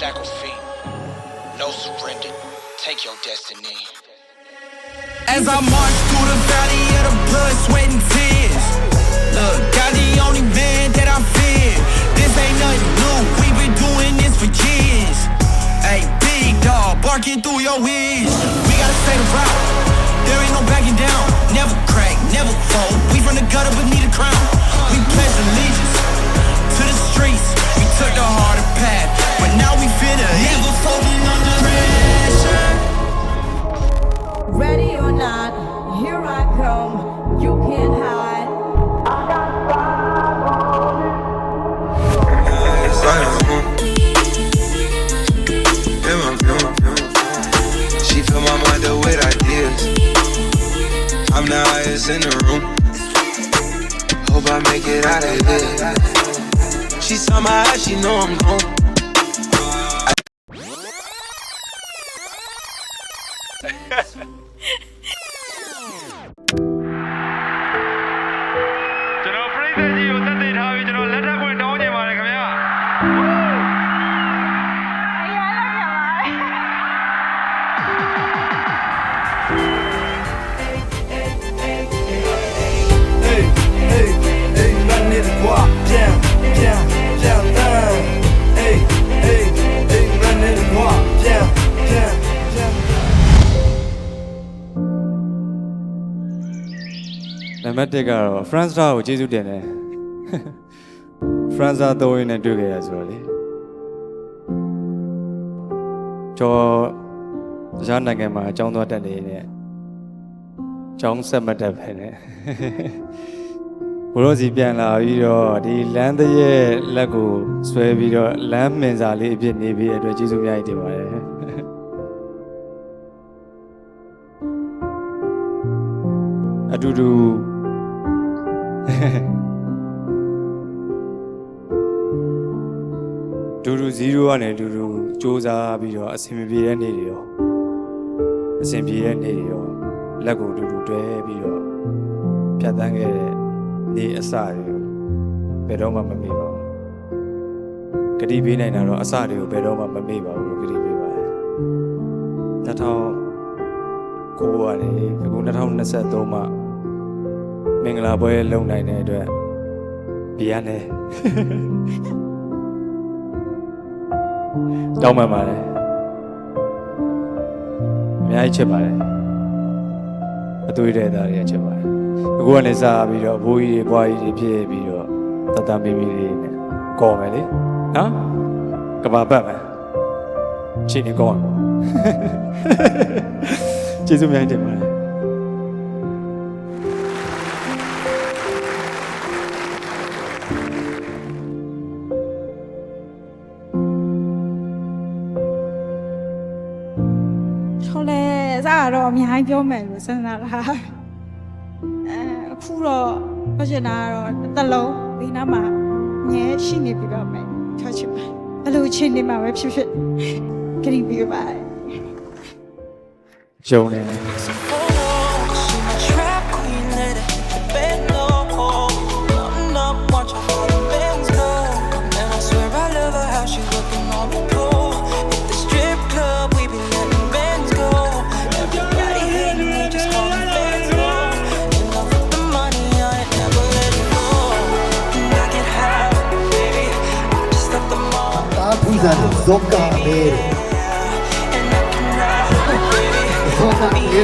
shackled feet, no surrender, take your destiny. As I march through the valley of the blood, sweat and tears. Look, God the only man that I fear. This ain't nothing new, we've been doing this for years. Hey, big dog, barking through your ears. We gotta stay the route, there ain't no backing down. Never crack, never fold, we from the gutter but need a crown. We pledge allegiance to the streets, we took the harder path, but now we finna never folding under pressure. Ready or not, here I come, you can't hide. She fill my mind up with ideas. I'm the highest in the room. Hope I make it out of here. She saw my eyes, she know I'm gone.နံပါတ်1ကတော့ France ကိုကျေးဇူးတင်တယ် France 3ရင်းနဲ့တွေ့ခဲ့ရဆိုတော့လေကျော်တရားနိုင်ငံမှာအကြောင်းသွားတက်နေနေကျောင်းဆက်မတက်ပဲနဲ့ဘိုးတော်စီပြန်လာပြီးတော့ဒီလမ်းတစ်ရဲ့လက်ကိုဆွဲပြီးတော့လမ်းမင်စာလေးအဖြစ်နေပြီးတဲ့အတွက်ကျေးဇူးများကြီးတင်ပါတယ်အတူတူဒူဒူ0ကနေဒူဒူစူးစမ်းပြီးတော့အဆင်ပြေတဲ့နေ့တွေရောအဆင်ပြေတဲ့နေ့တွေရောလက်ကိုဒူဒူတွဲပြီးတော့ဖြတ်တန်းခဲ့တဲ့နေ့အစတွေကိုဘယ်တော့မှမမေ့ပါဘူးဂတိပေးနိုင်တာတော့အစတွေကိုဘယ်တော့မှမမေ့ပါဘူးလို့ဂတိပေးပါတယ်2009ကနေအခု2023မှာမင်္ဂလာပွဲလုပ်နိုင်တဲ့အတွက်ဒီရနေတောင်းပန်ပါတယ်အများကြီးချစ်ပါတယ်အသွေးတဲ့သားတွေချစ်ပါတယ်အခုကနေစပြီးတော့ဘိုးကြီးတွေဘွားကြီးတွေဖြစ်ပြီးတော့တတမီမီလေးနဲ့ကော်မယ်လေနော်ကဘာပတ်မယ်ချိန်နေကောင်းကျေးဇူးများတင်ပါတယ်တော့အများကြီးပြောမယ်လို့စဉ်းစားတာအခုတော့ပြောချင်တာကတော့တစ်လုံးဒီနားမှာငဲရှိနေပြီးတော့မယ်ပြောချင်ပါဘယ်လိုချင်းနေမှာပဲဖြစ်ဖြစ်ကြည့်ပြီးပါကျုံနေတယ်Zoka Mary. Zoka Mary.